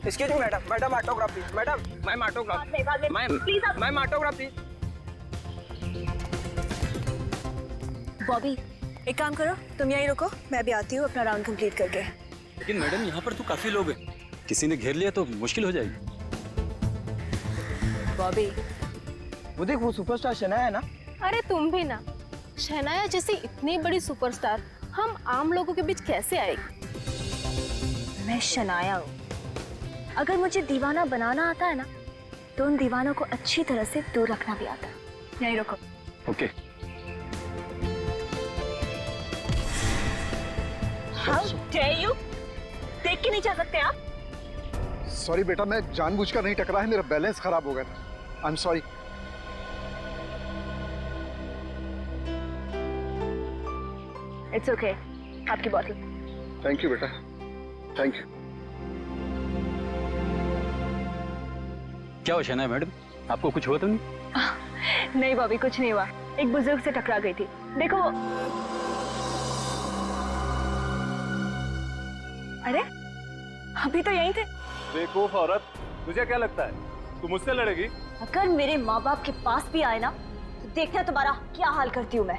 Excuse me madam, madam autograph please, madam ma'am autograph, ma'am autograph please. Bobby एक काम करो, तुम यहीं रुको, मैं भी आती हूँ अपना राउंड कंप्लीट करके। लेकिन मैडम यहाँ पर तो काफी लोग हैं, किसी ने घेर लिया तो मुश्किल हो जाएगी। बॉबी वो देख, वो सुपरस्टार शनाया है ना। अरे तुम भी ना, शनाया जैसी इतनी बड़ी सुपरस्टार हम आम लोगों के बीच कैसे आएगी? मैं शनाया हूँ, अगर मुझे दीवाना बनाना आता है ना तो उन दीवानों को अच्छी तरह से दूर रखना भी आता है। यहीं रुको। ओके। How dare you? देख के नहीं जा सकते आप? सॉरी बेटा, मैं जानबूझकर नहीं टकरा है, मेरा बैलेंस खराब हो गया था। I am sorry. It's okay, आपकी बॉटल। थैंक यू बेटा, थैंक यू। क्या हो शनाया मैडम, आपको कुछ हुआ तो नहीं? नहीं बॉबी, कुछ नहीं हुआ, एक बुजुर्ग से टकरा गई थी। देखो। अरे अभी तो यहीं थे। बेवकूफ औरत, तुझे क्या लगता है तू मुझसे लड़ेगी? अगर मेरे माँ बाप के पास भी आए ना तो देखना तुम्हारा क्या हाल करती हूँ मैं।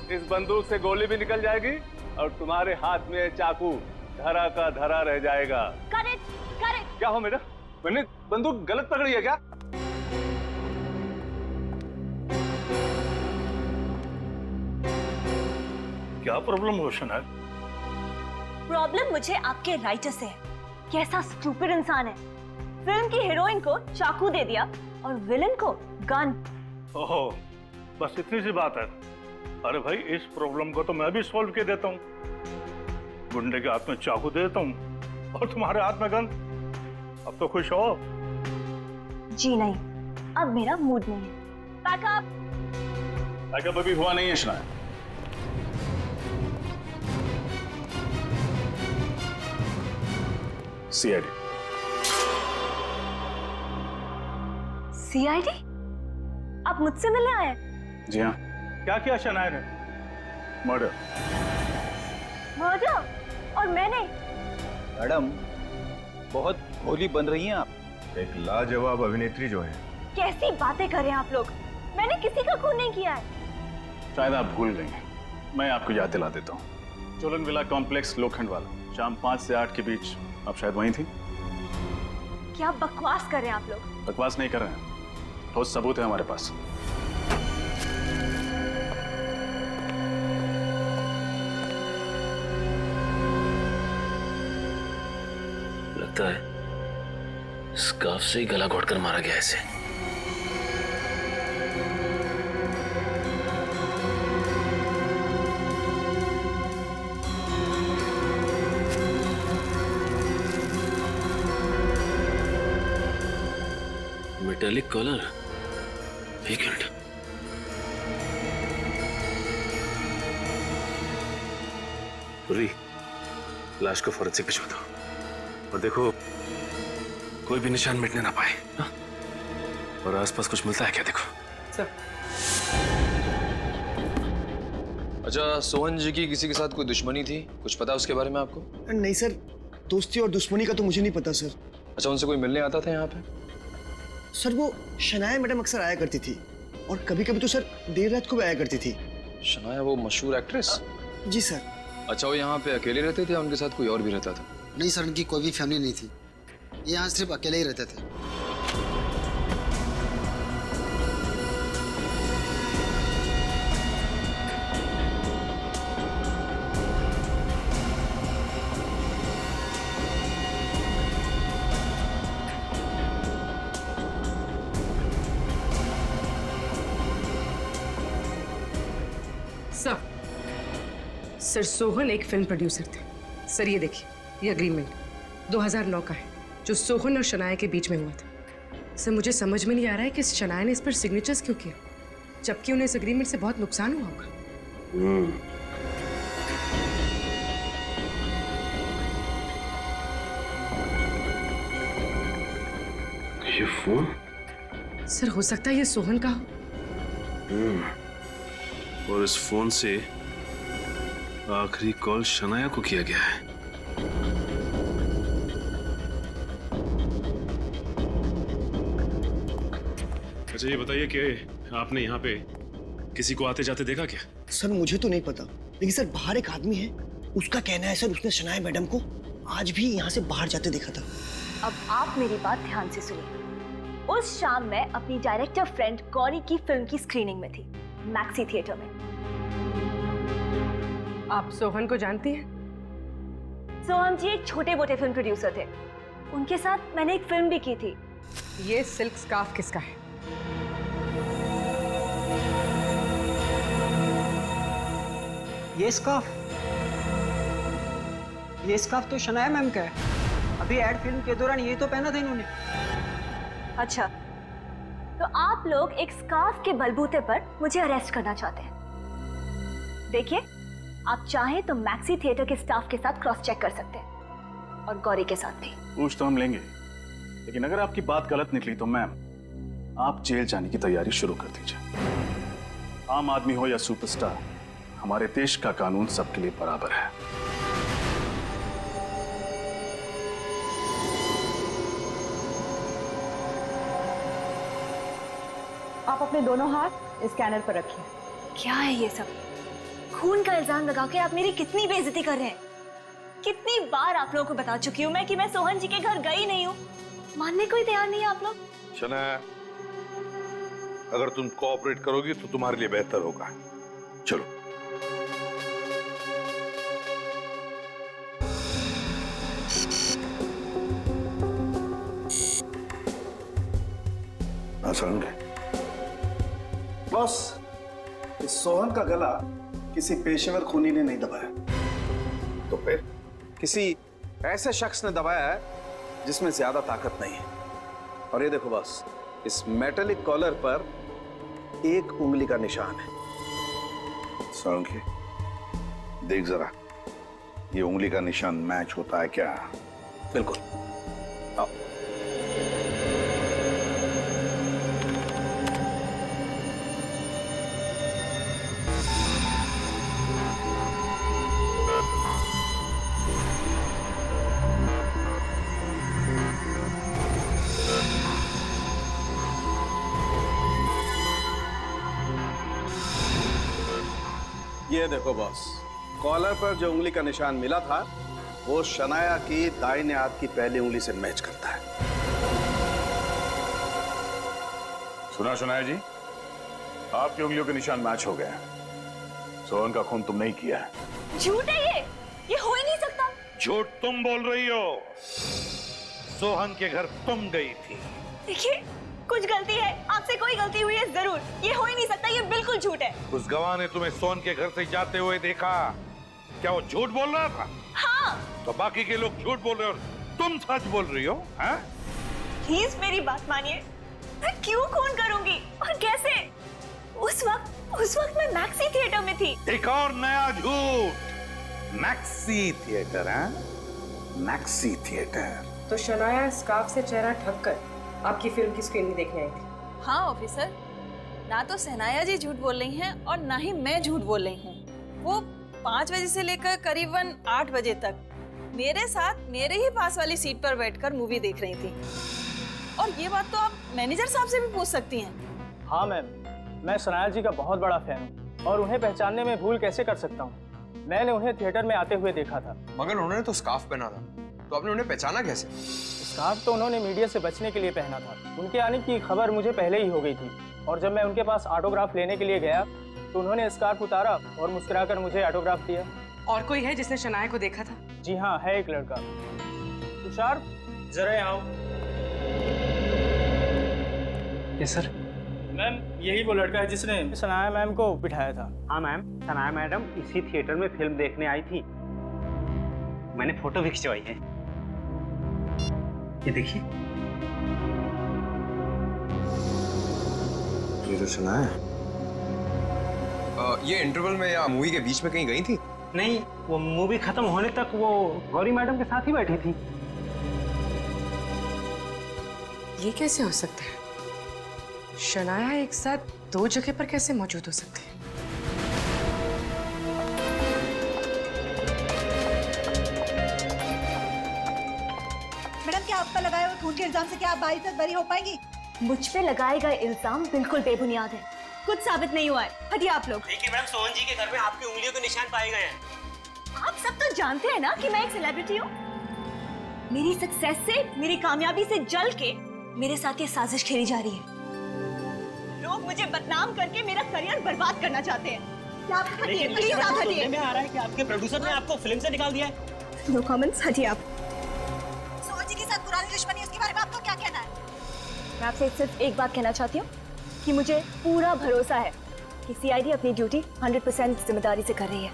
इस बंदूक से गोली भी निकल जाएगी और तुम्हारे हाथ में चाकू धरा का धरा रह जाएगा। Correct correct. क्या हो मेरा, मैंने बंदूक गलत पकड़ी है क्या? क्या प्रॉब्लम हो शनाया? प्रॉब्लम मुझे आपके राइटर से है। कैसा स्टूपिड इंसान है, फिल्म की हीरोइन को चाकू दे दिया और विलन को गन। ओहो, बस इतनी सी बात है। अरे भाई, इस प्रॉब्लम को तो मैं भी सॉल्व कर देता हूँ। गुंडे के हाथ में चाकू दे देता हूँ और तुम्हारे हाथ में गन। अब तो खुश हो? जी नहीं, अब मेरा मूड नहीं है। पैकअप। पैकअप अभी हुआ नहीं है शनाया। सीआईडी। सीआईडी? आप मुझसे मिलने आए? जी हाँ। क्या किया शनाया ने? मर्डर। मर्डर? और मैंने? मैडम बहुत भोली बन रही हैं आप। एक लाजवाब अभिनेत्री जो है। कैसी बातें कर रहे हैं आप लोग, मैंने किसी का खून नहीं किया है। शायद आप भूल गई हैं, मैं आपको याद दिला देता हूँ। चोलन विला कॉम्प्लेक्स लोखंड वाला, शाम 5 से 8 के बीच आप शायद वहीं थी। क्या बकवास कर रहे हैं आप लोग? बकवास नहीं कर रहे हैं, ठोस सबूत है हमारे पास। लगता है स्कार्फ से ही गला घोटकर मारा गया इसे। मेटालिक कॉलर, एक मिनट। पूरी लाश को फौरन से भिजवा दो और देखो कोई भी निशान मिटने ना पाए। हा? और आसपास कुछ मिलता है क्या देखो। सर। अच्छा, सोहन जी की किसी के साथ कोई दुश्मनी थी, कुछ पता उसके बारे में आपको? नहीं सर, दोस्ती और दुश्मनी का तो मुझे नहीं पता सर। अच्छा, उनसे कोई मिलने आता था यहाँ पे? सर वो शनाया मैडम अक्सर आया करती थी और कभी कभी तो सर देर रात को भी आया करती थी। शनाया वो मशहूर एक्ट्रेस? जी सर। अच्छा, वो यहाँ पे अकेले रहते थे या उनके साथ कोई और भी रहता था? नहीं सर, उनकी कोई भी फैमिली नहीं थी, ये यहाँ सिर्फ अकेले ही रहते थे। सर सोहन एक फिल्म प्रोड्यूसर थे। सर ये देखिए, ये एग्रीमेंट 2009 का है जो सोहन और शनाया के बीच में हुआ था। सर मुझे समझ में नहीं आ रहा है कि शनाया ने इस पर सिग्नेचर्स क्यों किया, जबकि उन्हें इस एग्रीमेंट से बहुत नुकसान हुआ होगा। ये फोन? सर हो सकता है ये सोहन का हो। और इस फोन से आखिरी कॉल शनाया को किया गया है। अच्छा ये बताइए कि आपने यहाँ पे किसी को आते जाते देखा क्या? सर मुझे तो नहीं पता, लेकिन सर बाहर एक आदमी है, उसका कहना है सर उसने शनाया मैडम को आज भी यहाँ से बाहर जाते देखा था। अब आप मेरी बात ध्यान से सुनिए। उस शाम मैं अपनी डायरेक्टर फ्रेंड गौरी की फिल्म की स्क्रीनिंग में थी, मैक्सी थिएटर में। आप सोहन को जानती हैं? सोहन जी एक छोटे मोटे फिल्म प्रोड्यूसर थे, उनके साथ मैंने एक फिल्म भी की थी। ये सिल्क स्कार्फ किसका है? ये स्कार्फ तो शनाया मैम का है। अभी एड फिल्म के दौरान ये तो पहना था इन्होंने। अच्छा, तो आप लोग एक स्कार्फ के बलबूते पर मुझे अरेस्ट करना चाहते हैं। देखिए, आप चाहें तो मैक्सी थिएटर के स्टाफ के साथ क्रॉस चेक कर सकते हैं और गौरी के साथ भी। पूछ तो हम लेंगे, लेकिन अगर आपकी बात गलत निकली तो मैम आप जेल जाने की तैयारी शुरू कर दीजिए। आम आदमी हो या सुपरस्टार, हमारे देश का कानून सबके लिए बराबर है। आप अपने दोनों हाथ स्कैनर पर रखिए। क्या है ये सब? खून का इल्जाम लगा के आप मेरी कितनी बेइज्जती कर रहे हैं। कितनी बार आप लोगों को बता चुकी हूँ मैं कि मैं सोहन जी के घर गई नहीं हूँ। मानने को ही तैयार नहीं है आप लोग। शनाया, अगर तुम कोऑपरेट करोगी तो तुम्हारे लिए बेहतर होगा। चलो। बॉस, इस सोहन का गला किसी पेशेवर खूनी ने नहीं दबाया। तो फिर किसी ऐसे शख्स ने दबाया है जिसमें ज्यादा ताकत नहीं है। और ये देखो बॉस, इस मेटेलिक कॉलर पर एक उंगली का निशान है। सोलंकी, देख जरा, ये उंगली का निशान मैच होता है क्या? बिल्कुल। आओ। ये देखो बॉस, कॉलर पर जो उंगली का निशान मिला था वो शनाया की दाहिने हाथ की पहली उंगली से मैच करता है। सुना शनाया जी, आपकी उंगलियों के निशान मैच हो गए। सोहन का खून तुमने ही किया है। झूठ है ये हो ही नहीं सकता। झूठ तुम बोल रही हो। सोहन के घर तुम गई थी। देखिए, कुछ गलती है, आपसे कोई गलती हुई है जरूर। ये हो ही नहीं सकता, ये बिल्कुल झूठ है। उस गवाह ने तुम्हें सोहन के घर से जाते हुए देखा, क्या वो झूठ बोल रहा था? हाँ। तो बाकी के लोग झूठ बोल रहे हो, तुम सच बोल रही हो? हैं? प्लीज मेरी बात मानिए, मैं क्यों खून करूंगी और कैसे? उस वक्त मैं मैक्सी थिएटर में थी। एक और नया झूठ, मैक्सी थिएटर है? Maxi theatre. तो शनाया स्कार्फ से चेहरा ढककर आपकी फिल्म की स्क्रीनिंग देखने आई थी। हाँ ऑफिसर, ना तो सहनाया जी झूठ बोल रही हैं और ना ही मैं झूठ बोल रही हूँ। वो 5 बजे से लेकर करीबन 8 बजे तक मेरे साथ मेरे ही पास वाली सीट पर बैठकर मूवी देख रही थी। और ये बात तो आप मैनेजर साहब से भी पूछ सकती हैं। हाँ मैम, मैं शनाया जी का बहुत बड़ा फैन हूँ और उन्हें पहचानने में भूल कैसे कर सकता हूँ। मैंने उन्हें थिएटर में आते हुए देखा था। मगर उन्होंने तो स्कार्फ पहना था, तो आपने उन्हें पहचाना कैसे? स्कार्फ तो उन्होंने मीडिया से बचने के लिए पहना था। उनके आने की खबर मुझे पहले ही हो गई थी और जब मैं उनके पास ऑटोग्राफ लेने के लिए गया तो उन्होंने स्कार्फ उतारा और मुस्कुराकर मुझे ऑटोग्राफ दिया। और कोई है जिसने शनाया को देखा था? जी हाँ, है एक लड़का। तुषार, जरा यहाँ आओ। Yes sir. मैम, यही वो लड़का है जिसने शनाया मैम को बिठाया था। हाँ मैम, शनाया मैडम इसी थिएटर में फिल्म देखने आई थी। मैंने फोटो भी खिंचवाई है, ये देखिए। ये तो सुना है। ये इंटरवल में या मूवी के बीच में कहीं गई थी? नहीं, वो मूवी खत्म होने तक वो गौरी मैडम के साथ ही बैठी थी। ये कैसे हो सकता है? शनाया एक साथ 2 जगह पर कैसे मौजूद हो सकते हैं? मैडम, क्या आपका लगाए हुए खून के इल्जाम से क्या आप बाइज्जत बरी हो पाएंगी? मुझ पे लगाए गए इल्जाम बिल्कुल बेबुनियाद है, कुछ साबित नहीं हुआ है। हटिए आप लोग। देखिए मैडम, सोहन जी के घर में आपकी उंगलियों के निशान पाए गए हैं। आप सब तो जानते हैं ना कि मैं एक सेलिब्रिटी हूँ। मेरी सक्सेस से, मेरी कामयाबी से जल के मेरे साथ ये साजिश खेली जा रही है। लोग मुझे बदनाम करके मेरा करियर बर्बाद करना चाहते हैं। लेकिन सुनने में आ रहा है कि आपके प्रोड्यूसर ने आपको फिल्म से निकाल दिया है। नो कमेंट्स, हटिए आप। सोहन जी के साथ पुरानी दुश्मनी, उसके बारे में आपको क्या कहना है? मैं आपसे सिर्फ एक बात कहना चाहती हूँ कि मुझे पूरा भरोसा है कि सीआईडी अपनी ड्यूटी 100% जिम्मेदारी से कर रही है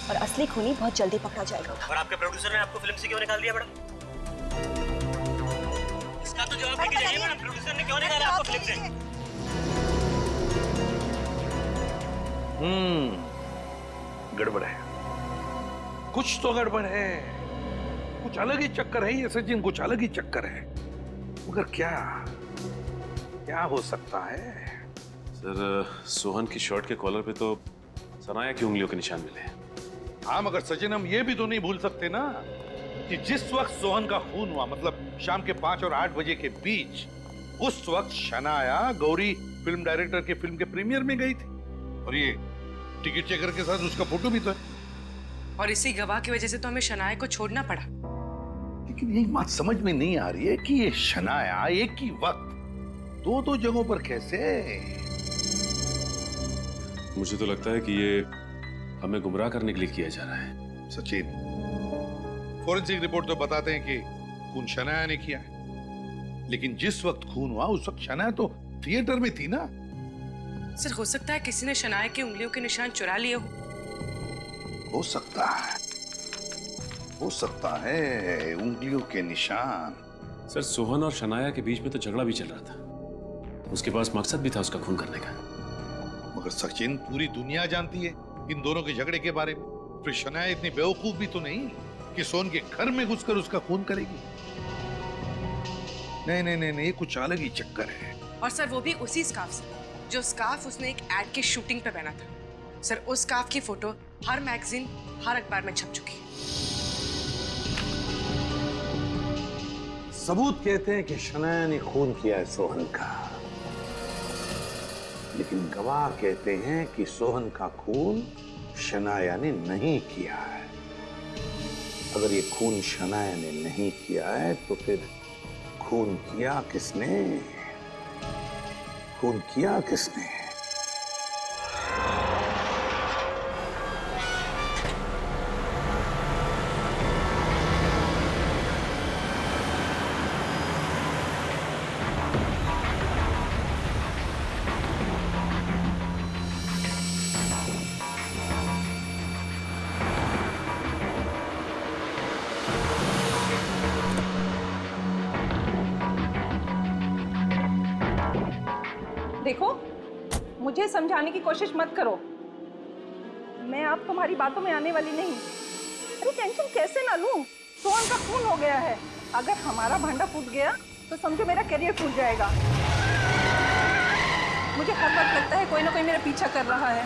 और असली खूनी बहुत जल्दी पकड़ा जाएगा। और आपके प्रोड्यूसर ने आपको फिल्म से क्यों निकाल दिया मैडम? इसका तो जवाब देके जाइए मैडम, प्रोड्यूसर ने क्यों निकाला आपको फिल्म से? गड़बड़ है, कुछ तो गड़बड़ है, कुछ अलग ही चक्कर है ये सचिन, कुछ अलग ही चक्कर है। मगर क्या क्या हो सकता है? सर, सोहन की शर्ट के कॉलर पे तो सनाया की उंगलियों के निशान मिले हैं। हाँ, मगर सचिन हम ये भी तो नहीं भूल सकते ना कि जिस वक्त सोहन का खून हुआ, मतलब शाम के 5 और 8 बजे के बीच, उस वक्त शनाया गौरी फिल्म डायरेक्टर के फिल्म के प्रीमियर में गई थी और ये टिकट चेकर के साथ उसका फोटो भी तो है। और इसी गवाह की वजह से तो हमें शनाया को छोड़ना पड़ा। लेकिन ये बात समझ में नहीं आ रही है कि ये शनाया एक ही वक्त दो जगहों पर कैसे? मुझे तो लगता है कि ये हमें गुमराह करने के लिए किया जा रहा है। सचिन, फोरेंसिक रिपोर्ट तो बताते हैं कि खून शनाया ने किया है, लेकिन जिस वक्त खून हुआ उस वक्त शनाया तो थिएटर में थी ना। सर, हो सकता है किसी ने शनाया की उंगलियों के निशान चुरा लिए हो सकता है, हो सकता है उंगलियों के निशान। सर, सोहन और शनाया के बीच में तो झगड़ा भी चल रहा था, उसके पास मकसद भी था उसका खून करने का। मगर सचिन, पूरी दुनिया जानती है इन दोनों के झगड़े के बारे में। फिर शनाया इतनी बेवकूफ भी तो नहीं कि सोहन के घर में घुसकर उसका खून करेगी। नहीं नहीं नहीं, ये कुछ अलग ही चक्कर है। और सर, वो भी उसी स्कार्फ से, जो स्कार्फ उसने एक एड की शूटिंग पे पहना था। सर, उस स्कार्फ की फोटो हर मैगजीन, हर अखबार में छप चुकी है। सबूत कहते हैं कि शनाया ने खून किया है सोहन का, लेकिन गवाह कहते हैं कि सोहन का खून शनाया ने नहीं किया है। अगर ये खून शनाया ने नहीं किया है तो फिर खून किया किसने? खून किया किसने? देखो, मुझे समझाने की कोशिश मत करो, मैं अब तुम्हारी बातों में आने वाली नहीं। अरे टेंशन कैसे ना लूं? सोहन का खून हो गया है, अगर हमारा भांडा फूट गया तो समझो मेरा करियर फूट जाएगा। मुझे हर वक्त लगता है कोई ना कोई मेरा पीछा कर रहा है।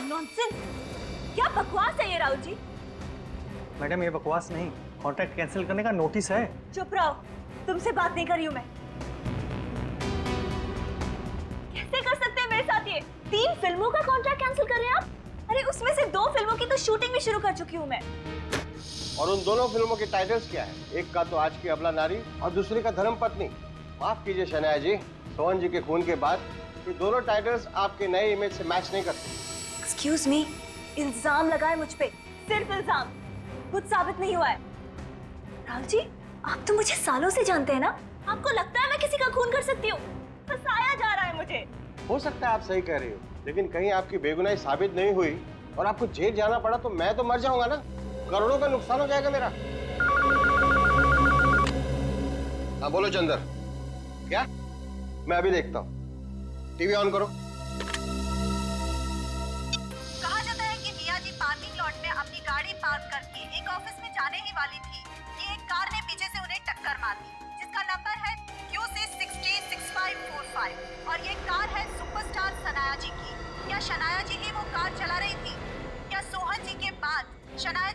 नॉनसेंस! क्या बकवास है ये राहुल जी? मैडम, ये बकवास नहीं, कॉन्ट्रैक्ट कैंसिल करने का नोटिस है। चुप रहो, तुमसे बात नहीं कर रही हूँ मैं। कैसे कर सकते हैं मेरे साथ ये? 3 फिल्मों का कॉन्ट्रैक्ट कैंसिल कर रहे हैं आप? अरे उसमें से 2 फिल्मों की तो शूटिंग भी शुरू कर चुकी हूँ मैं। और उन दोनों फिल्मों के टाइटल्स क्या है? एक का तो आज की अबला नारी और दूसरी का धर्मपत्नी। माफ कीजिए शनाया जी, सोहन जी के खून के बाद ये दोनों टाइटल्स आपके नए इमेज से मैच नहीं करते। एक्सक्यूज मी, इल्जाम लगाए मुझ पे, सिर्फ इल्जाम, कुछ साबित नहीं हुआ है। राहुल जी, आप तो मुझे सालों से जानते हैं ना, आपको लगता है मैं किसी का खून कर सकती हूँ? फंसाया जा रहा है मुझे। हो सकता है आप सही कह रही हो, लेकिन कहीं आपकी बेगुनाही साबित नहीं हुई और आपको जेल जाना पड़ा तो मैं तो मर जाऊंगा ना, करोड़ों का नुकसान हो जाएगा मेरा। हाँ बोलो चंदर, क्या? मैं अभी देखता हूँ, टीवी ऑन करो। कहा जाता है कि मिया जी पार्किंग लॉट में अपनी गाड़ी पार्क करके एक ऑफिस में जाने ही वाली थी कि एक कार ने पीछे से उन्हें टक्कर मार दी, जिसका नंबर है QC606545 और ये कार है सुपरस्टार शनाया जी की। क्या शनाया जी ही वो कार चला रही थी? क्या सोहन जी के बाद शनाया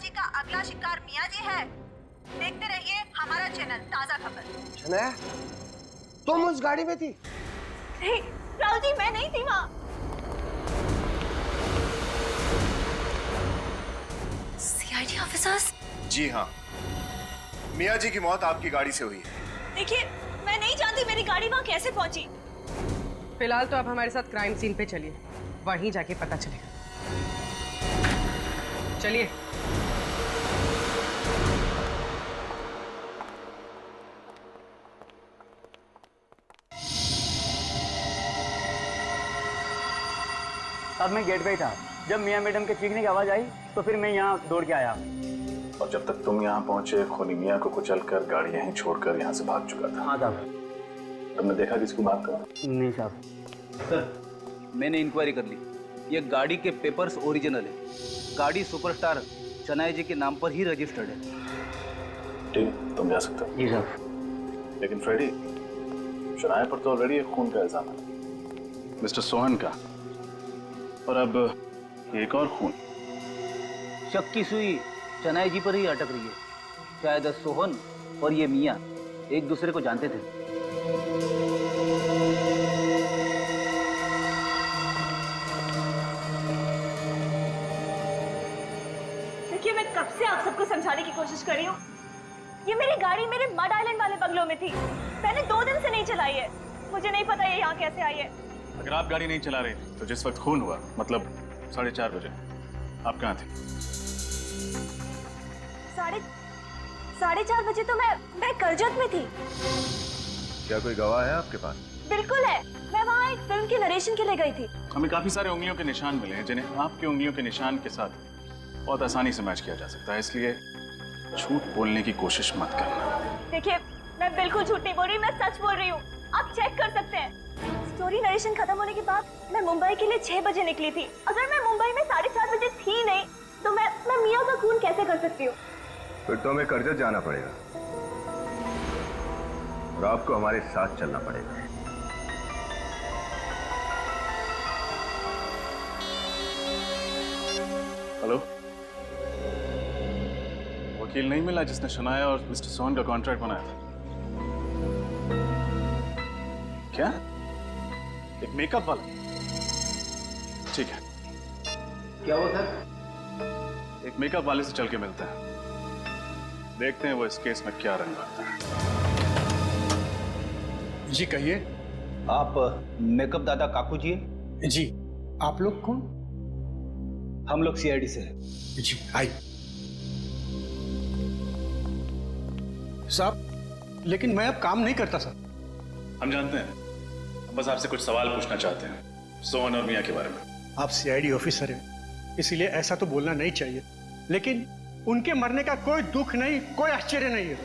ताजा खबर। शनाया, तुम उस गाड़ी में थी? नहीं राहुल जी, मैं नहीं थी वहाँ। CID officers? जी हाँ, मियाँ जी की मौत आपकी गाड़ी से हुई है। देखिए, मैं नहीं जानती मेरी गाड़ी वहाँ कैसे पहुंची। फिलहाल तो आप हमारे साथ क्राइम सीन पे चलिए, वहीं जाके पता चलेगा। चलिए। अब मैं गेट पे ही था, जब मियाँ मैडम के चीखने की आवाज आई तो फिर मैं यहाँ दौड़ के आया। और जब तक तुम यहाँ पहुंचे, खूनी मियाँ को कुचलकर गाड़ी यहीं छोड़कर यहाँ से भाग चुका था। हाँ साहब। तुमने देखा किसको बात कर? नहीं साहब। सर, मैंने इंक्वायरी कर ली, ये गाड़ी के पेपर्स ओरिजिनल है। गाड़ी सुपरस्टार शनाया जी के नाम पर ही रजिस्टर्ड है। ठीक है, तुम जा सकते हो। जी साहब। लेकिन फ्रेडी, शनाया पर तो ऑलरेडी एक खून का इल्जाम है, मिस्टर सोहन का, और अब एक और खून। शक की सुई शनाया जी पर ही अटक रही है। शायद सोहन और ये मियाँ एक दूसरे को जानते थे। देखिए, मैं कब से आप सबको समझाने की कोशिश कर रही हूँ। ये मेरी गाड़ी मेरे मड आइलैंड वाले बंगलों में थी। मैंने 2 दिन से नहीं चलाई है। मुझे नहीं पता ये यहाँ कैसे आई है। अगर आप गाड़ी नहीं चला रहे थे तो जिस वक्त खून हुआ, मतलब 4:30 बजे, आप कहाँ थे? 4:30 बजे तो मैं करजत में थी। क्या कोई गवाह है आपके पास? बिल्कुल है, मैं वहाँ एक फिल्म के नरेशन के लिए गई थी। हमें काफी सारे उंगलियों के निशान मिले हैं जिन्हें आपकी उंगलियों के निशान के साथ बहुत आसानी से मैच किया जा सकता है, इसलिए झूठ बोलने की कोशिश मत करना। देखिए, मैं बिल्कुल झूठ नहीं बोल रही, मैं सच बोल रही हूँ। आप चेक कर सकते हैं। स्टोरी नरेशन खत्म होने के बाद मैं मुंबई के लिए 6 बजे निकली थी। अगर मैं मुंबई में 4:30 बजे थी नहीं तो मैं मियाँ का खून कैसे कर सकती हूँ? फिर तो हमें करजत जाना पड़ेगा और आपको हमारे साथ चलना पड़ेगा। हेलो, वकील नहीं मिला जिसने शनाया और मिस्टर सोहन का कॉन्ट्रैक्ट बनाया था? क्या? एक मेकअप वाला? ठीक है। क्या हुआ था? एक मेकअप वाले से चल के मिलते हैं, देखते हैं वो इस केस में क्या रंग भरता है। जी कहिए। आप मेकअप दादा काकू जी? जी। आप लोग कौन? हम लोग CID से हैं। जी आइए। साहब, लेकिन मैं अब काम नहीं करता साहब। हम जानते हैं, हम बस आपसे कुछ सवाल पूछना चाहते हैं सोहन और मियाँ के बारे में। आप CID ऑफिसर हैं, इसलिए ऐसा तो बोलना नहीं चाहिए, लेकिन उनके मरने का कोई दुख नहीं, कोई आश्चर्य नहीं है।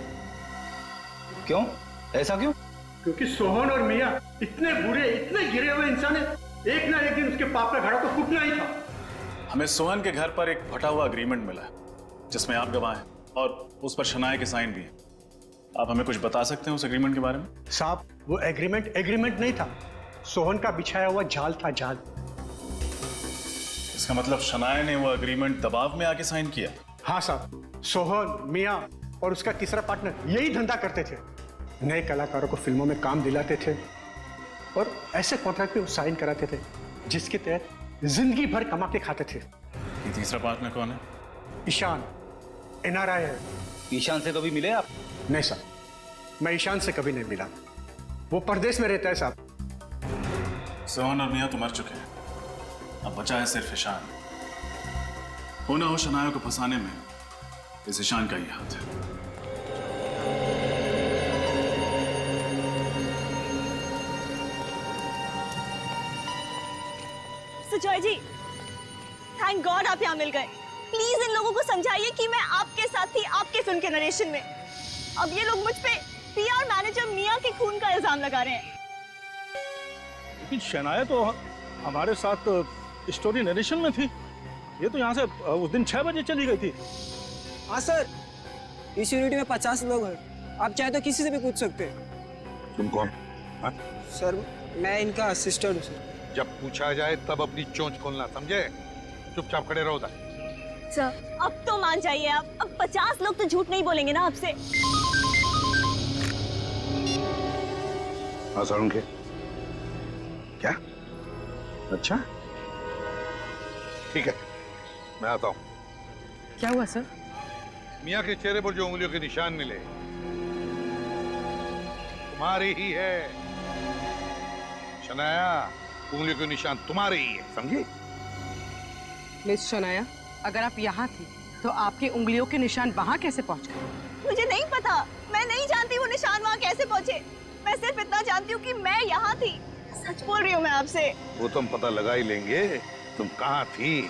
क्यों? ऐसा क्यों? क्योंकि सोहन और मियाँ इतने बुरे, इतने गिरे हुए इंसान हैं, एक ना एक दिन उसके पाप का घड़ा तो फूटना ही था। हमें सोहन के घर पर एक फटा हुआ एग्रीमेंट मिला है जिसमें आप गवाह हैं और उस पर शनाया के साइन भी हैं। आप हमें कुछ बता सकते हैं उस एग्रीमेंट के बारे में? साहब, वो एग्रीमेंट नहीं था, सोहन का बिछाया हुआ जाल था, जाल। इसका मतलब शनाया ने वो एग्रीमेंट दबाव में आके साइन किया? हाँ साहब, सोहन, मियाँ और उसका तीसरा पार्टनर यही धंधा करते थे। नए कलाकारों को फिल्मों में काम दिलाते थे और ऐसे कॉन्ट्रैक्ट पे वो साइन कराते थे जिसके तहत जिंदगी भर कमा के खाते थे। ये तीसरा पार्टनर कौन है? ईशान, NRI है। ईशान से कभी मिले आप? नहीं साहब, मैं ईशान से कभी नहीं मिला, वो परदेश में रहता है साहब। सोहन और मियाँ तो मर चुके हैं, अब बचा है सिर्फ ईशान। हो ना हो शनाया को फंसाने में इस ईशान का ही हाथ है। सुजॉय जी, थैंक गॉड आप यहाँ मिल गए। प्लीज इन लोगों को समझाइए कि मैं आपके साथ थी, आपके फिल्म के नरेशन में। अब ये लोग मुझ पे PR मैनेजर मियाँ के खून का इल्जाम लगा रहे हैं। लेकिन शनाया तो हमारे साथ स्टोरी नरेशन में थी। ये तो यहाँ से उस दिन 6 बजे चली गई थी। हाँ सर, इस यूनिट में 50 लोग हैं, आप चाहे तो किसी से भी पूछ सकते हैं। तुम कौन? सर, मैं इनका असिस्टेंट हूँ सर। जब पूछा जाए तब अपनी चोंच खोलना, समझे? चुपचाप खड़े रहो। सर, अब तो मान जाइए आप। अब 50 लोग तो झूठ नहीं बोलेंगे ना आपसे। हाँ सारुण के क्या? अच्छा ठीक है, मैं आता हूं। क्या हुआ सर? मियाँ के चेहरे पर जो उंगलियों के निशान मिले तुम्हारे ही है। शनाया, उंगलियों के निशान तुम्हारे ही है, समझी? मिस शनाया, अगर आप यहाँ थी तो आपकी उंगलियों के निशान वहाँ कैसे पहुँच गए? मुझे नहीं पता, मैं नहीं जानती वो निशान वहाँ कैसे पहुँचे। मैं सिर्फ इतना जानती हूँ कि मैं यहाँ थी। सच बोल रही हूँ मैं आपसे। वो तुम पता लगा ही लेंगे तुम कहाँ थी।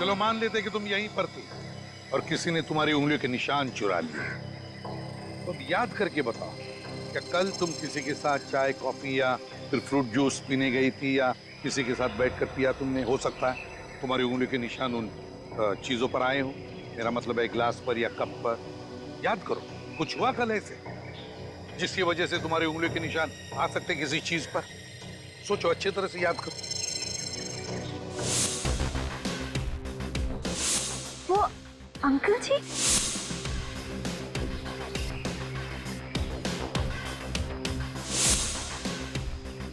चलो मान लेते कि तुम यहीं पर थी और किसी ने तुम्हारी उंगलियों के निशान चुरा लिए। तुम याद करके बताओ, क्या कल तुम किसी के साथ चाय कॉफी या फिर फ्रूट जूस पीने गई थी या किसी के साथ बैठकर पिया तुमने? हो सकता है तुम्हारी उंगलियों के निशान उन चीजों पर आए हो। मेरा मतलब है ग्लास पर या कप पर। याद करो, कुछ हुआ कल ऐसे जिसकी वजह से तुम्हारी उंगलियों के निशान आ सकते किसी चीज पर? सोचो, अच्छी तरह से याद करो। वो अंकल जी?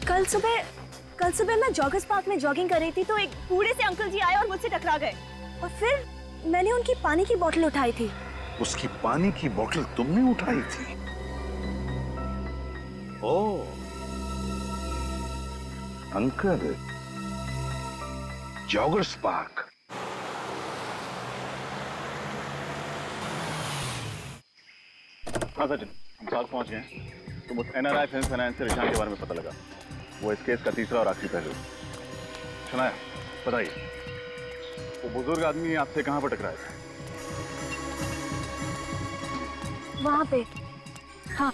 कल सुबह मैं जॉगर्स पार्क में जॉगिंग कर रही थी तो एक बूढ़े से अंकल जी आए और मुझसे टकरा गए और फिर मैंने उनकी पानी की बोतल उठाई थी। उसकी पानी की बोतल तुमने उठाई थी? ओह, अंकल, जॉगर्स पार्क। हाँ सचिन, हम पार्क पहुंच गए। तो मुझे NRI फिल्म फाइनेंस से रिशान के बारे में पता लगा। वो इस केस का तीसरा और आखिरी पहलू। शनाया, बताइए, वो बुजुर्ग आदमी आपसे कहाँ पर टकराया था? वहाँ पे। हाँ,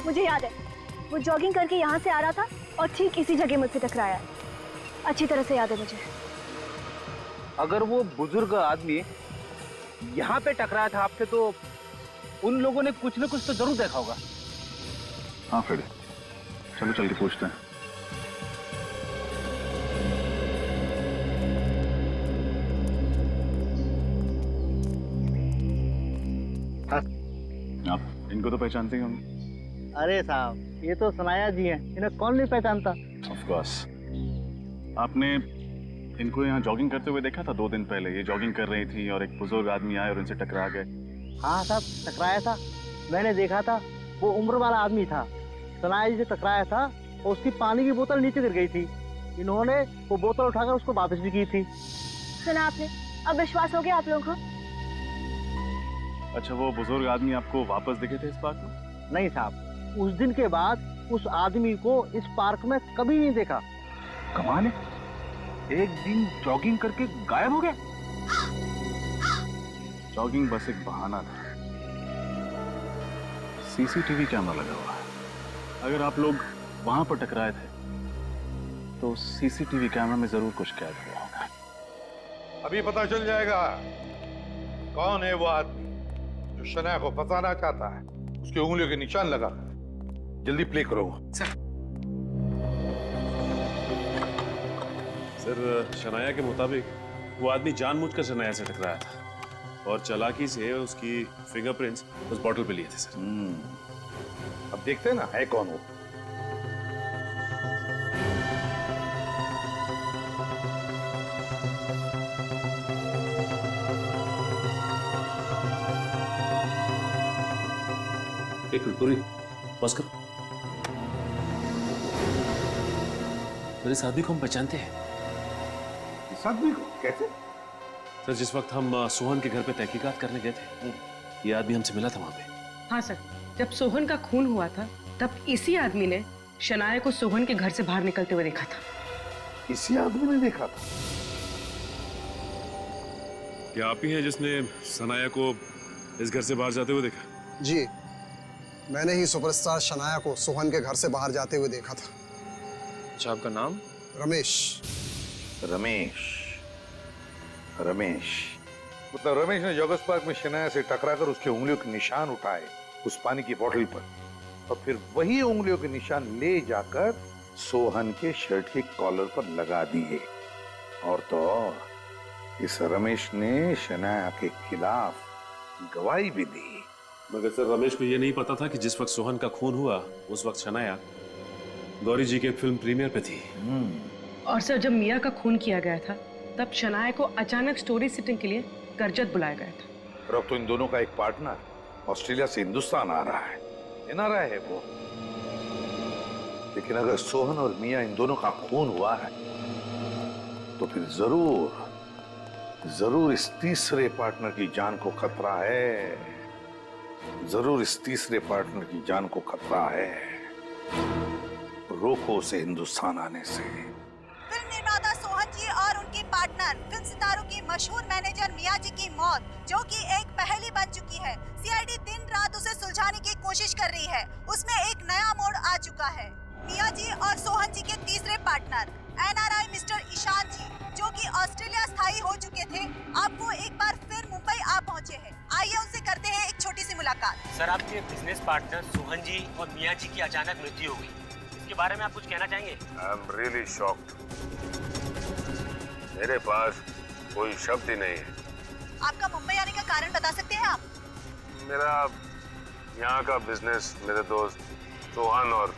मुझे याद है, वो जॉगिंग करके यहाँ से आ रहा था और ठीक इसी जगह मुझसे टकराया। अच्छी तरह से याद है मुझे। अगर वो बुजुर्ग आदमी यहाँ पे टकराया था आपसे तो उन लोगों ने कुछ न कुछ तो जरूर देखा होगा। हाँ फ्रेडी, चलो चल के पूछते हैं। आप इनको तो पहचानते ही होंगे। अरे साहब, ये तो सनाया जी हैं, इन्हें कौन नहीं पहचानता? Of course. आपने इनको यहाँ जॉगिंग करते हुए देखा था 2 दिन पहले। ये जॉगिंग कर रही थी और एक बुजुर्ग आदमी आए और इनसे टकरा गए। हाँ साहब, टकराया था, मैंने देखा था। वो उम्र वाला आदमी था, सनाया जी से टकराया था और उसकी पानी की बोतल नीचे गिर गई थी। इन्होंने वो बोतल उठाकर उसको वापस भी की थी। सुना आपने? अब विश्वास हो गया आप लोगों को? अच्छा, वो बुजुर्ग आदमी आपको वापस दिखे थे इस पार्क में? नहीं साहब, उस दिन के बाद उस आदमी को इस पार्क में कभी नहीं देखा। कमाल है, एक दिन जॉगिंग करके गायब हो गया। जॉगिंग बस एक बहाना था। CCTV कैमरा लगा हुआ है। अगर आप लोग वहां पर टकराए थे तो CCTV कैमरा में जरूर कुछ कैद हुआ होगा। अभी पता चल जाएगा कौन है वो आदमी जो शनाया को फंसाना चाहता है। उसकी उंगलियों के निशान लगा। जल्दी प्ले करो। सर, शनाया के मुताबिक वो आदमी जानबूझकर शनाया से टकराया था और चालाकी से उसकी फिंगरप्रिंट्स उस बॉटल पे लिए थे सर। अब देखते हैं ना है कौन वो। एक मिनट, पूरी बस करो। सर, इस आदमी को हम पहचानते हैं। इस आदमी को कैसे? सर, जिस वक्त हम सोहन के घर पे तहकीकात करने गए थे, ये आदमी हमसे मिला था वहां पे। हाँ सर, जब सोहन का खून हुआ था तब इसी आदमी ने शनाया को सोहन के घर से बाहर निकलते हुए देखा था। इसी आदमी ने देखा था? क्या आप ही हैं जिसने सनाया को इस घर से बाहर जाते हुए देखा? जी, मैंने ही सुपरस्टार शनाया को सोहन के घर से बाहर जाते हुए देखा था। अच्छा, आपका नाम? रमेश। रमेश, मतलब रमेश ने जॉगर्स पार्क में शनाया से टकराकर उसके उंगलियों के निशान उठाए उस पानी की बोतल पर और फिर वही उंगलियों के निशान ले जाकर सोहन के शर्ट के कॉलर पर लगा दिए। और तो और, इस रमेश ने शनाया के खिलाफ गवाही भी दी। मगर सर रमेश को ये नहीं पता था कि जिस वक्त सोहन का खून हुआ उस वक्त शनाया गौरी जी के फिल्म प्रीमियर पे थी। और सर जब मिया का खून किया गया था तब शनाया को अचानक स्टोरी सिटिंग के लिए करजत बुलाया गया था। और अब तो इन दोनों का एक पार्टनर ऑस्ट्रेलिया से हिंदुस्तान आ रहा है, एनआरआई है वो। लेकिन अगर सोहन और मिया इन दोनों का खून हुआ है तो फिर जरूर इस तीसरे पार्टनर की जान को खतरा है। जरूर इस तीसरे पार्टनर की जान को खतरा है। रोको उसे हिंदुस्तान आने से। फिल्म निर्माता सोहन जी और उनके पार्टनर फिल्म सितारों की मशहूर मैनेजर मिया जी की मौत, जो कि एक पहेली बन चुकी है। सीआईडी दिन रात उसे सुलझाने की कोशिश कर रही है। उसमें एक नया मोड़ आ चुका है। मिया जी और सोहन जी के तीसरे पार्टनर एनआरआई मिस्टर ईशान जी, जो कि ऑस्ट्रेलिया स्थायी हो चुके थे, अब वो एक बार फिर मुंबई आ पहुंचे हैं। आइए उनसे करते हैं एक छोटी सी मुलाकात। सर, आपके बिजनेस पार्टनर सोहन जी और मिया जी की अचानक मृत्यु हो गई, इसके बारे में आप कुछ कहना चाहेंगे? I am really shocked. मेरे पास कोई शब्द ही नहीं है। आपका मुंबई आने का कारण बता सकते हैं आप? मेरा यहाँ का बिजनेस मेरे दोस्त सोहन और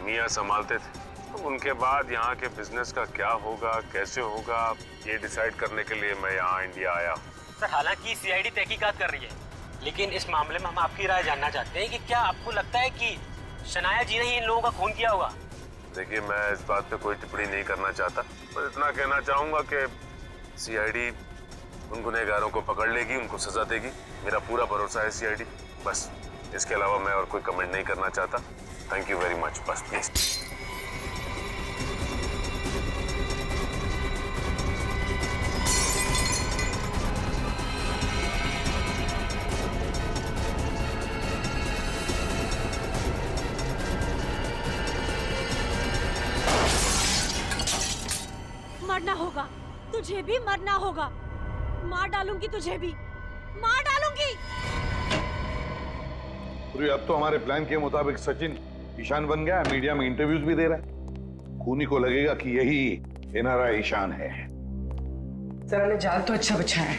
मिया संभालते थे। तो उनके बाद यहाँ के बिजनेस का क्या होगा, कैसे होगा, ये डिसाइड करने के लिए मैं यहाँ इंडिया आया। सर, हालांकि सीआईडी तहकीकात कर रही है, लेकिन इस मामले में हम आपकी राय जानना चाहते हैं कि क्या आपको लगता है कि शनाया जी ने ही इन लोगों का खून किया होगा? देखिए, मैं इस बात पे कोई टिप्पणी नहीं करना चाहता। बस इतना कहना चाहूँगा कि सीआईडी उन गुनहगारों को पकड़ लेगी, उनको सजा देगी। मेरा पूरा भरोसा है सीआईडी। बस इसके अलावा मैं और कोई कमेंट नहीं करना चाहता। Thank you very much. बस प्लीज। मरना होगा, तुझे भी मरना होगा। मार डालूंगी तुझे भी, मार डालूंगी। अब तो हमारे प्लान के मुताबिक सचिन ईशान बन गया, मीडिया में इंटरव्यूज भी दे रहा है। खूनी को लगेगा कि यही एनआरआई ईशान है। सर, हमने जाल तो अच्छा बिछाया है,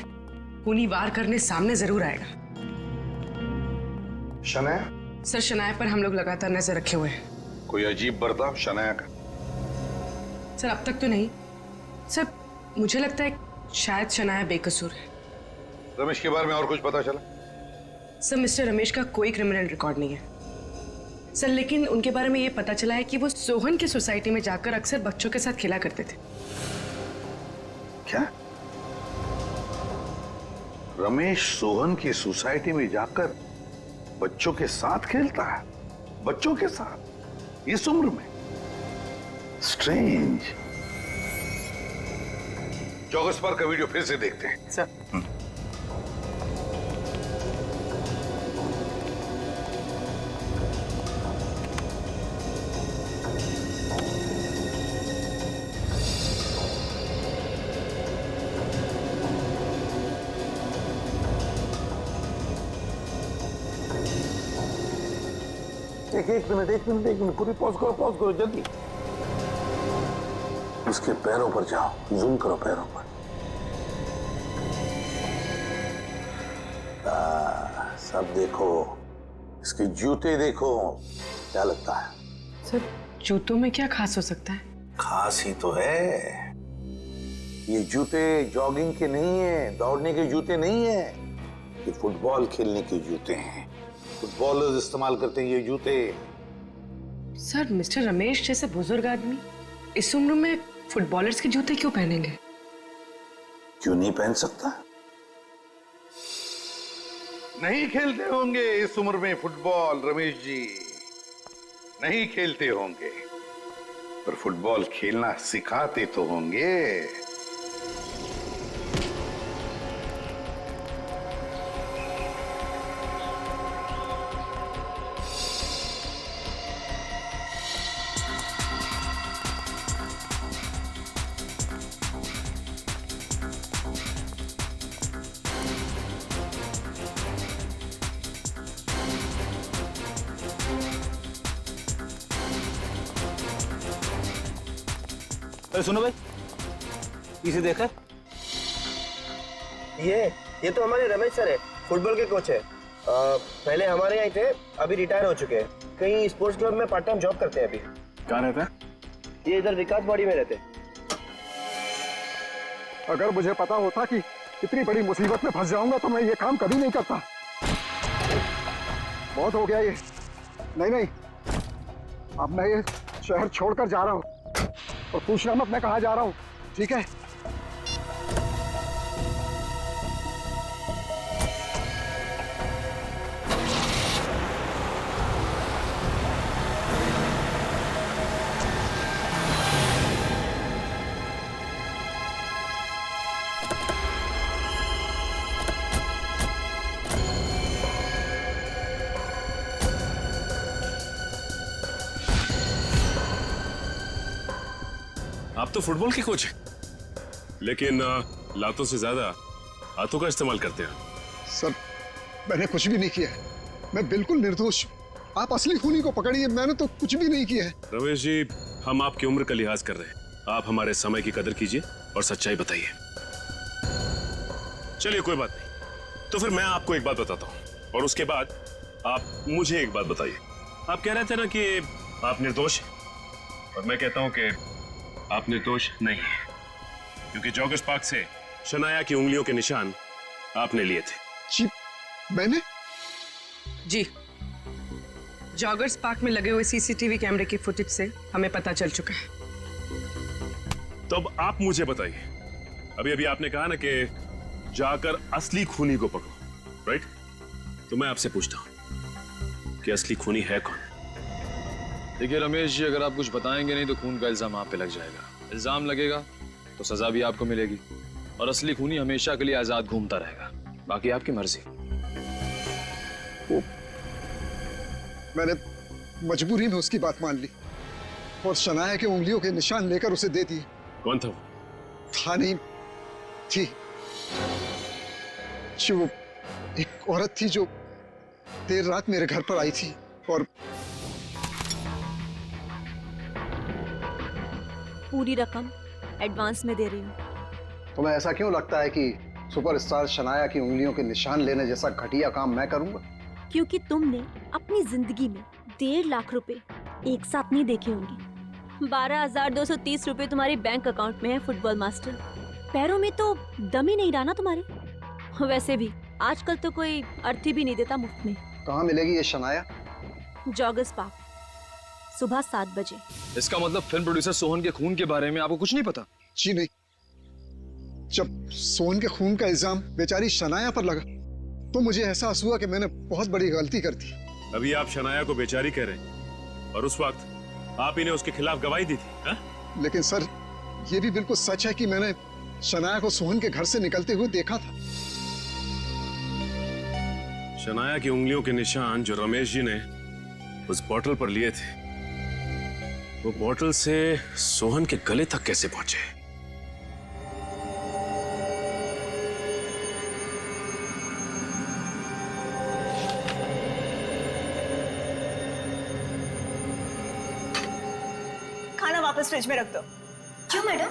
खूनी वार करने सामने जरूर आएगा। शनाया? सर, शनाया पर हम लोग लगातार नजर रखे हुए हैं। कोई अजीब बर्ताव शनाया का? सर, अब तक तो नहीं। सर, मुझे लगता है शायद शनाया बेकसूर है। रमेश के बारे में और कुछ पता चला? सर, मिस्टर रमेश का कोई क्रिमिनल रिकॉर्ड नहीं है सर, लेकिन उनके बारे में ये पता चला है कि वो सोहन की सोसाइटी में जाकर अक्सर बच्चों के साथ खेला करते थे। क्या? रमेश सोहन की सोसाइटी में जाकर बच्चों के साथ खेलता है? बच्चों के साथ इस उम्र में? स्ट्रेंज। चौगस पर का वीडियो फिर से देखते हैं। सर। एक मिनट पूरी पॉज करो जल्दी। उसके पैरों पर जाओ, जूम करो पैरों पर। सब देखो, इसके जूते देखो, क्या लगता है? सर, जूतों में क्या खास हो सकता है? खास ही तो है। ये जूते जॉगिंग के नहीं है, दौड़ने के जूते नहीं है, ये फुटबॉल खेलने के जूते हैं। फुटबॉलर्स इस्तेमाल करते हैं ये जूते। सर, मिस्टर रमेश जैसे बुजुर्ग आदमी इस उम्र में फुटबॉलर्स के जूते क्यों पहनेंगे? क्यों नहीं पहन सकता? नहीं खेलते होंगे इस उम्र में फुटबॉल रमेश जी, नहीं खेलते होंगे, पर फुटबॉल खेलना सिखाते तो होंगे। अरे सुनो भाई, इसे देखा? ये तो हमारे रमेश सर है, फुटबॉल के कोच है। पहले हमारे यहाँ थे, अभी रिटायर हो चुके हैं। कहीं स्पोर्ट्स क्लब में पार्ट टाइम जॉब करते हैं अभी। कहाँ रहते हैं? ये इधर विकास बॉडी में रहते। अगर मुझे पता होता कि इतनी बड़ी मुसीबत में फंस जाऊंगा तो मैं ये काम कभी नहीं करता। बहुत हो गया ये। नहीं, अब मैं ये शहर छोड़कर जा रहा हूँ और पूछना मत मैं कहाँ जा रहा हूँ, ठीक है? आप तो फुटबॉल के कोच हैं, लेकिन लातों से ज्यादा हाथों का इस्तेमाल करते हैं। सर, मैंने कुछ भी नहीं किया है। मैं बिल्कुल निर्दोष हूं। आप असली खूनी को पकड़िए, मैंने तो कुछ भी नहीं किया है। रमेश जी, हम आपकी उम्र का लिहाज कर रहे हैं। आप हमारे समय की कदर कीजिए और सच्चाई बताइए। चलिए, कोई बात नहीं। तो फिर मैं आपको एक बात बताता हूँ और उसके बाद आप मुझे एक बात बताइए। आप कह रहे थे ना कि आप निर्दोष हैं, और मैं कहता हूँ कि आप निर्दोष नहीं है, क्योंकि जॉगर्स पार्क से शनाया की उंगलियों के निशान आपने लिए थे। जी, मैंने? जी, जॉगर्स पार्क में लगे हुए सीसीटीवी कैमरे की फुटेज से हमें पता चल चुका है। तो अब आप मुझे बताइए, अभी अभी आपने कहा ना कि जाकर असली खूनी को पकड़ो, राइट? तो मैं आपसे पूछता हूं कि असली खूनी है कौन? देखिए रमेश जी, अगर आप कुछ बताएंगे नहीं तो खून का इल्जाम आप पे लग जाएगा। इल्जाम लगेगा तो सजा भी आपको मिलेगी, और असली खूनी हमेशा के लिए आजाद घूमता रहेगा। बाकी आपकी मर्जी। मैंने मजबूरी में उसकी बात मान ली और शनाया के उंगलियों के निशान लेकर उसे दे दिए। कौन था वो? था नहीं, थी। वो एक औरत थी जो देर रात मेरे घर पर आई थी और पूरी रकम एडवांस में दे रही हूँ। तुम्हें ऐसा क्यों लगता है कि सुपरस्टार शनाया की उंगलियों के निशान लेने जैसा घटिया काम मैं करूंगा? क्योंकि तुमने अपनी जिंदगी में 1.5 लाख रुपए एक साथ नहीं देखे होंगे। 12,230 रुपए तुम्हारे बैंक अकाउंट में है फुटबॉल मास्टर। पैरों में तो दम ही नहीं रहा ना तुम्हारे। वैसे भी आजकल तो कोई अर्थी भी नहीं देता मुफ्त में। कहाँ मिलेगी ये शनाया? जॉगर्स पार्क, सुबह 7 बजे। इसका मतलब फिल्म प्रोड्यूसर सोहन के खून के बारे में आपको कुछ नहीं पता? जी नहीं। जब सोहन के खून का इल्जाम बेचारी शनाया पर लगा तो मुझे एहसास हुआ कि मैंने बहुत बड़ी गलती कर दी। अभी आप शनाया को बेचारी कह रहे हैं, और उस वक्त आप ही ने उसके खिलाफ गवाही दी थी, हा? लेकिन सर, ये भी बिल्कुल सच है कि मैंने शनाया को सोहन के घर से निकलते हुए देखा था। शनाया की उंगलियों के निशान जो रमेश जी ने उस बोतल पर लिए थे, वो बोतल से सोहन के गले तक कैसे पहुंचे? खाना वापस फ्रिज में रख दो। क्यों मैडम?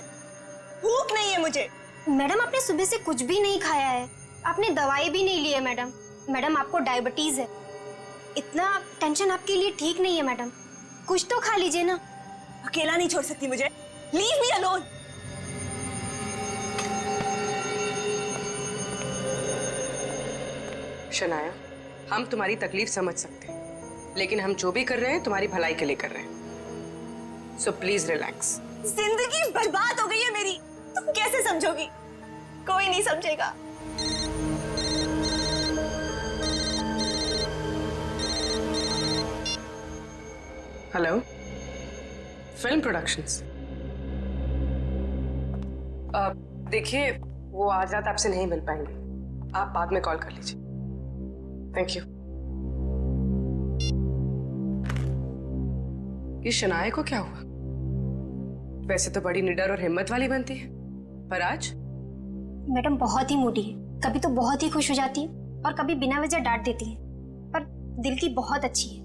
भूख नहीं है मुझे। मैडम, आपने सुबह से कुछ भी नहीं खाया है, आपने दवाई भी नहीं ली है मैडम। मैडम, आपको डायबिटीज है। इतना टेंशन आपके लिए ठीक नहीं है मैडम, कुछ तो खा लीजिए ना। अकेला नहीं छोड़ सकती मुझे। Leave me alone. शनाया, हम तुम्हारी तकलीफ समझ सकते हैं, लेकिन हम जो भी कर रहे हैं तुम्हारी भलाई के लिए कर रहे हैं। So please relax. जिंदगी बर्बाद हो गई है मेरी, तुम कैसे समझोगी? कोई नहीं समझेगा। Hello, film productions. देखिए, वो आज रात आपसे नहीं मिल पाएंगे, आप बाद में कॉल कर लीजिए। Thank you. ये शनाया को क्या हुआ? वैसे तो बड़ी निडर और हिम्मत वाली बनती है, पर आज? मैडम बहुत ही मूडी है, कभी तो बहुत ही खुश हो जाती है और कभी बिना वजह डांट देती है, पर दिल की बहुत अच्छी है।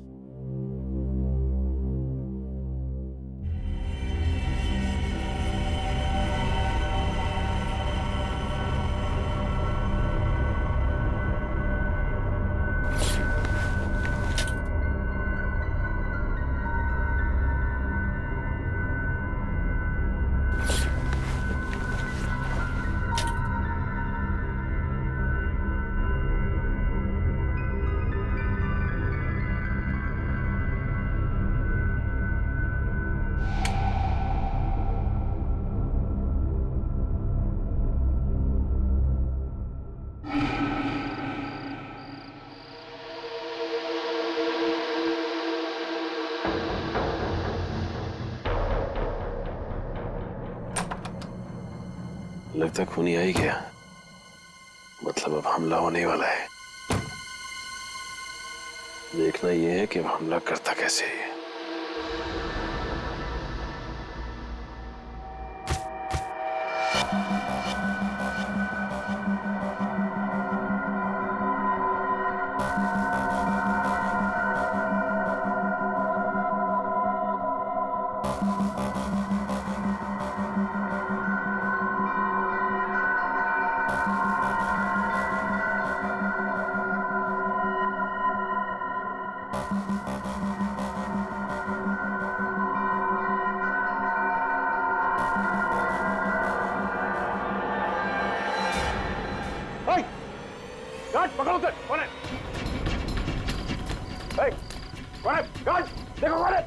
लगता है खूनी आ ही गया। मतलब अब हमला होने वाला है। देखना यह है कि अब हमला करता कैसे है। गार्ड पकड़ो उधर, कौन है? कौन है? गार्ड देखो कौन है?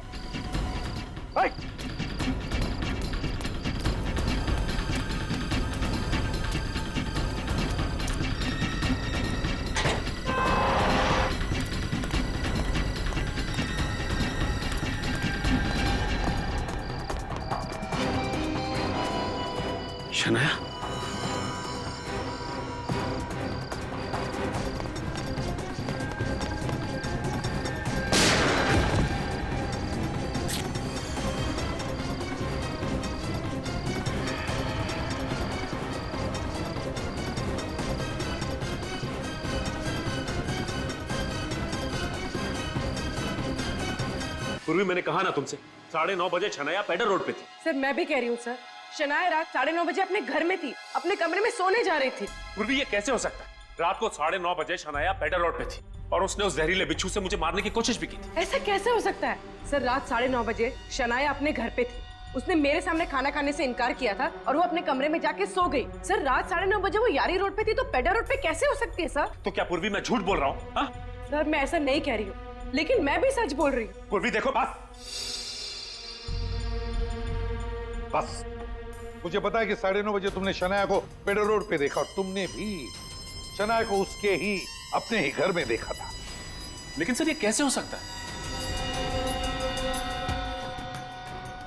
शनाया, पूर्वी मैंने कहा ना तुमसे, 9:30 बजे शनाया पेडर रोड पे थी। सर मैं भी कह रही हूँ सर, शनाया रात 9:30 बजे अपने घर में थी, अपने कमरे में सोने जा रही थी। पूर्वी ये कैसे हो सकता है? रात को 9:30 बजे शनाया पेडर रोड पे थी और उसने उस जहरीले बिच्छू से मुझे मारने की कोशिश भी की थी। ऐसा कैसे हो सकता है सर? रात 9:30 बजे शनाया अपने घर पे थी, उसने मेरे सामने खाना खाने से इनकार किया था और वो अपने कमरे में जाके सो गई। सर रात 9:30 बजे वो यारी रोड पे थी तो पेडर रोड पे कैसे हो सकती है सर? तो क्या पूर्वी मैं झूठ बोल रहा हूँ? सर मैं ऐसा नहीं कह रही हूँ, लेकिन मैं भी सच बोल रही हूँ। पूर्वी देखो, बस मुझे पता है कि 9:30 बजे तुमने शनाया को पेडर रोड पे देखा और तुमने भी शनाया को उसके ही अपने ही घर में देखा था। लेकिन सर ये कैसे हो सकता है?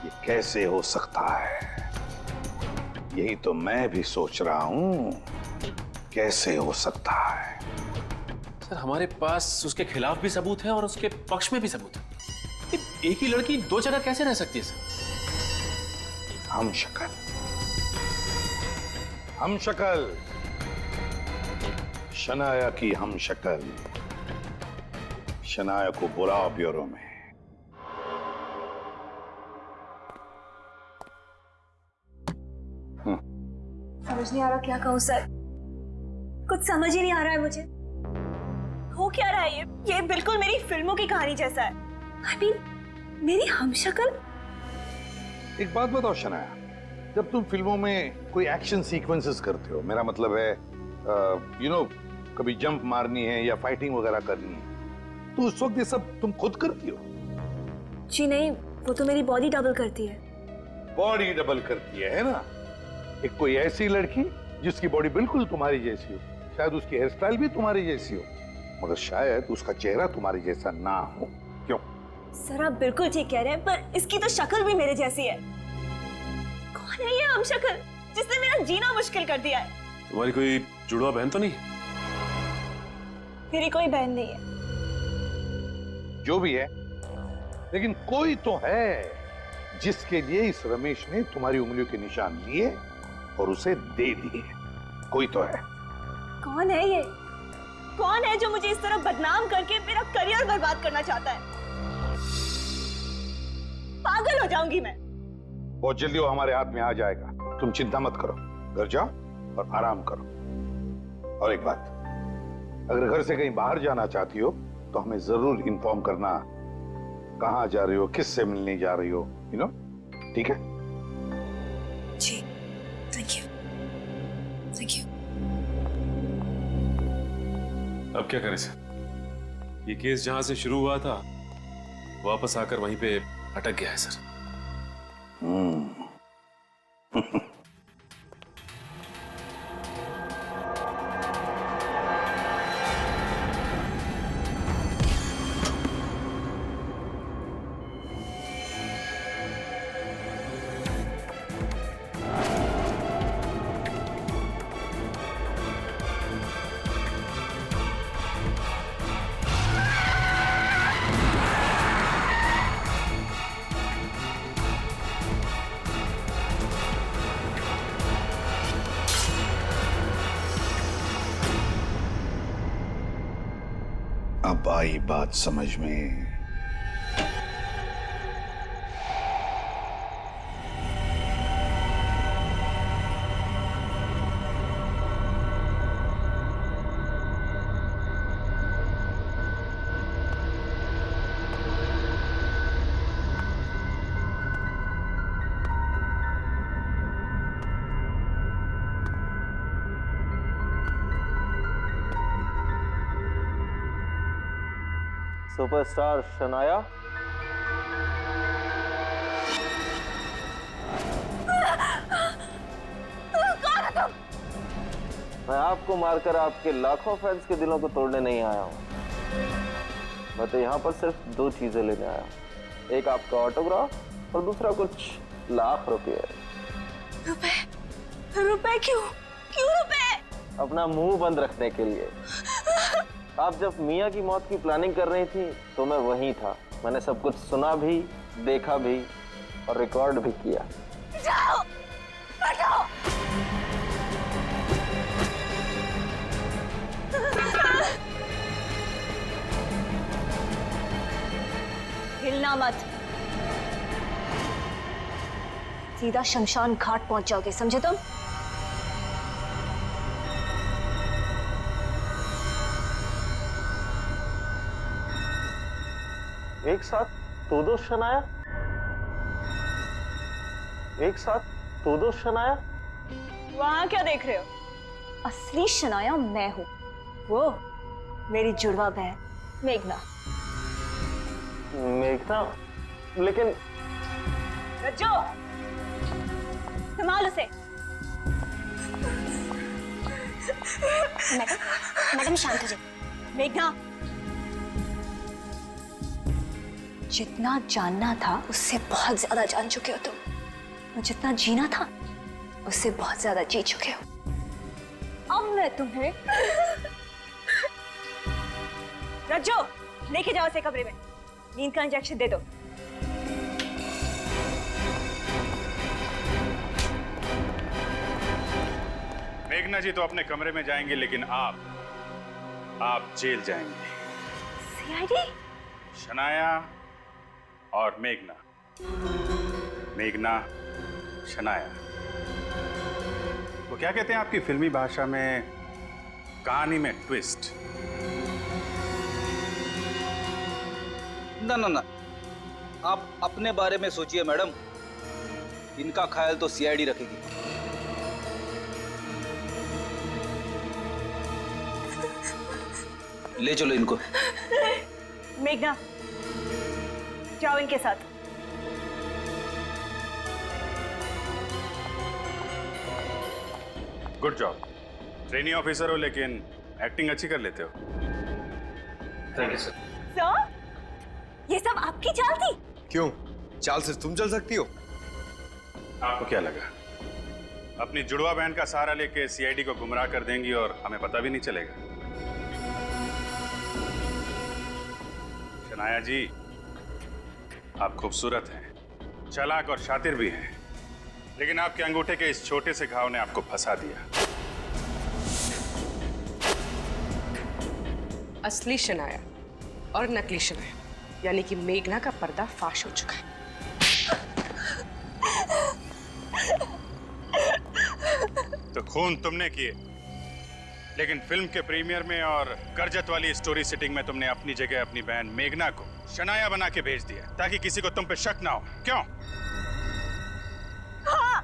ये कैसे हो सकता है, यही तो मैं भी सोच रहा हूं, कैसे हो सकता है। सर हमारे पास उसके खिलाफ भी सबूत है और उसके पक्ष में भी सबूत है। एक ही लड़की दो जगह कैसे रह सकती है सर? हम शक्ल शनाया की हम शक्ल, शनाया को बुलाओ ब्यूरो में। समझ नहीं आ रहा क्या कहूँ सर, कुछ समझ ही नहीं आ रहा है मुझे। हो क्या रहा है ये बिल्कुल मेरी फिल्मों की कहानी जैसा है। I mean, मेरी हमशक्ल। एक बात बताओ शनाया, जब तुम फिल्मों में कोई एक्शन सीक्वेंसेस करते हो, मेरा मतलब है कभी जंप मारनी है या फाइटिंग वगैरह करनी है, तो उस वक्त ये सब तुम खुद करती हो? जी नहीं, वो तो मेरी बॉडी डबल करती है। बॉडी डबल करती है ना? एक कोई ऐसी लड़की जिसकी बॉडी बिल्कुल तुम्हारी जैसी हो, शायद उसकी हेयर स्टाइल भी तुम्हारी जैसी हो, मगर शायद उसका चेहरा तुम्हारे जैसा ना हो। क्यों? सर आप बिल्कुल ठीक कह रहे हैं, पर इसकी तो शक्ल भी मेरे जैसी है। कौन है ये हमशक्ल जिसने मेरा जीना मुश्किल कर दिया है? तुम्हारी कोई जुड़वा बहन तो नहीं? मेरी कोई बहन नहीं है। जो भी है, लेकिन कोई तो है जिसके लिए इस रमेश ने तुम्हारी उंगलियों के निशान लिए और उसे दे दिए। कोई तो है। कौन है ये? कौन है जो मुझे इस तरह बदनाम करके मेरा करियर बर्बाद करना चाहता है? पागल हो जाऊंगी मैं। बहुत जल्दी वो हमारे हाथ में आ जाएगा, तुम चिंता मत करो। घर जाओ और आराम करो। और एक बात, अगर घर से कहीं बाहर जाना चाहती हो तो हमें जरूर इन्फॉर्म करना, कहां जा रही हो, किससे मिलने जा रही हो, ठीक है? जी, थैंक यू। Thank you. अब क्या करें सर? ये केस जहां से शुरू हुआ था वापस आकर वहीं पे अटक गया है सर। अब आई बात समझ में। सुपरस्टार शनाया, मैं आपको मारकर आपके लाखों फैंस के दिलों को तोड़ने नहीं आया हूं। मैं तो यहाँ पर सिर्फ दो चीजें लेने आया हूं, एक आपका ऑटोग्राफ और दूसरा कुछ लाख रुपए। रुपए क्यों? क्यों रुपए? अपना मुंह बंद रखने के लिए। आप जब मियाँ की मौत की प्लानिंग कर रही थी तो मैं वहीं था। मैंने सब कुछ सुना भी, देखा भी और रिकॉर्ड भी किया। जाओ, हटो। हिलना मत, सीधा शमशान घाट पहुंच जाओगे, समझे तुम? एक साथ तो दो शनाया, एक साथ तो दो शनाया। वहां क्या देख रहे हो? असली शनाया मैं हूं, वो मेरी जुड़वा बहन मेघना। मेघना? लेकिन रज्जो, संभाल उसे। मैडम शांत हो जाइए। मेघना, जितना जानना था उससे बहुत ज्यादा जान चुके हो तुम, और जितना जीना था उससे बहुत ज्यादा जी चुके हो। अब मैं तुम्हें रज्जो, लेके जाओ उसे कमरे में, नींद का इंजेक्शन दे दो। मेघना जी तो अपने कमरे में जाएंगे, लेकिन आप जेल जाएंगे। सीआईडी? शनाया और मेघना, मेघना शनाया। वो क्या कहते हैं आपकी फिल्मी भाषा में, कहानी में ट्विस्ट। ना ना ना, आप अपने बारे में सोचिए मैडम, इनका ख्याल तो सीआईडी रखेगी। ले चलो इनको। मेघना, जाओ इनके साथ। Good job. ट्रेनी ऑफिसर हो लेकिन एक्टिंग अच्छी कर लेते हो। Thank you sir. सर, ये सब आपकी चाल थी? क्यों? चाल से तुम चल सकती हो? आपको क्या लगा अपनी जुड़वा बहन का सहारा लेके सीआईडी को गुमराह कर देंगी और हमें पता भी नहीं चलेगा? शनाया जी, आप खूबसूरत हैं, चालाक और शातिर भी हैं, लेकिन आपके अंगूठे के इस छोटे से घाव ने आपको फंसा दिया। असली शनाया और नकली शनाया यानी कि मेघना का पर्दा फाश हो चुका है। तो खून तुमने किए, लेकिन फिल्म के प्रीमियर में और करजत वाली स्टोरी सिटिंग में तुमने अपनी जगह अपनी बहन मेघना को शनाया बना के भेज दिया ताकि किसी को तुम पे शक ना हो। क्यों? हाँ,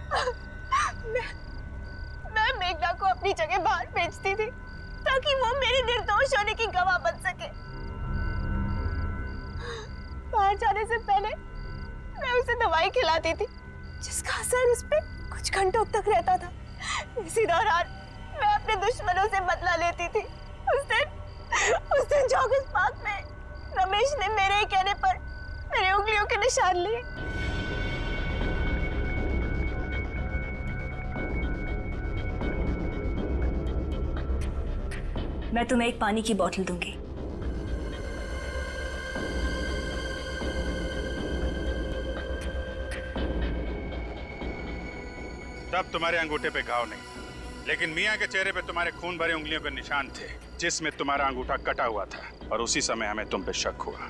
मैं मेघना को अपनी जगह बाहर भेजती थी ताकि वो मेरी निर्दोष होने की गवाह बन सके। बाहर जाने से पहले मैं उसे दवाई खिलाती थी जिसका असर उस पे कुछ घंटों तक रहता था। इसी दौरान मैं अपने दुश्मनों से बदला लेती थी। उस दिन जॉगर्स पार्क में रमेश ने मेरे ही कहने पर मेरी उंगलियों के निशान लिए। मैं तुम्हें एक पानी की बोतल दूंगी। तब तुम्हारे अंगूठे पे घाव नहीं, लेकिन मियाँ के चेहरे पे तुम्हारे खून भरे उंगलियों के निशान थे। जिसमें तुम्हारा अंगूठा कटा हुआ था और उसी समय हमें तुम पे शक हुआ।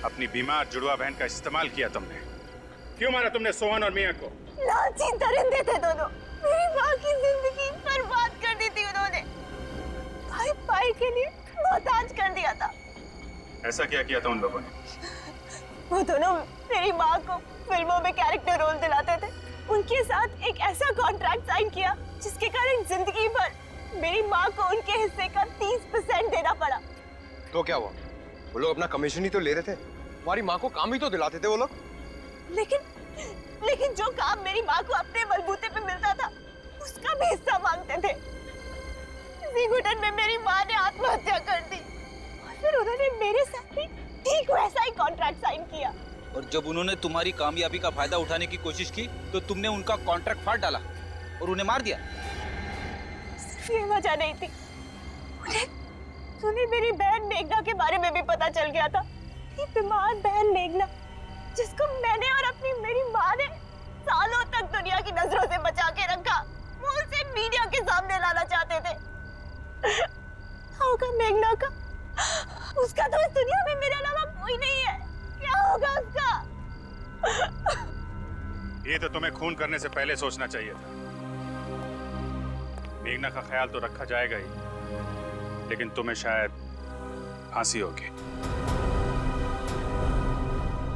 अपनी बीमार जुड़वा बहन का इस्तेमाल किया तुमने। क्यों मारा तुमने सोहन और मिया को? लालची दरिंदे थे दोनों। मेरी माँ की जिंदगी बर्बाद कर दी थी उन्होंने। भाई भाई के लिए मोहताज कर दिया था। ऐसा क्या किया था उन लोगों ने? वो दोनों मेरी माँ को फिल्मों में कैरेक्टर रोल दिलाते थे। उनके साथ एक ऐसा कॉन्ट्रैक्ट साइन किया जिसके कारण जिंदगी भर मेरी माँ को उनके हिस्से का 30% देना पड़ा। तो क्या हुआ? वो लोग अपना कमीशन ही तो ले रहे थे, हमारी माँ को काम ही तो दिलाते थे वो लोग। लेकिन जो काम मेरी माँ को अपने बलबूते पे मिलता था उसका भी हिस्सा मांगते थे। इसी घुटन में मेरी माँ ने आत्महत्या कर दी और फिर उन्होंने मेरे साथ भी ठीक वैसा ही कॉन्ट्रैक्ट साइन किया। और जब उन्होंने तुम्हारी कामयाबी का फायदा उठाने की कोशिश की तो तुमने उनका कॉन्ट्रैक्ट फाड़ डाला और उन्हें मार दिया। सिर्फ ये वजह नहीं थी, उन्हें मेरी बहन मेघना के बारे में भी पता चल गया था। मेरी बीमार बहन मेघना, जिसको मैंने और अपनी मेरी माँ ने सालों तक दुनिया की नजरों से बचा के रखा, वो उसे मीडिया के सामने लाना चाहते थे। क्या होगा मेघना का? उसका तो इस दुनिया में मेरे अलावा कोई नहीं है। क्या होगा उसका? ये तो तुम्हें खून करने से पहले सोचना चाहिए था। मेघना का ख्याल तो रखा जाएगा ही, लेकिन तुम्हें शायद फांसी होगी।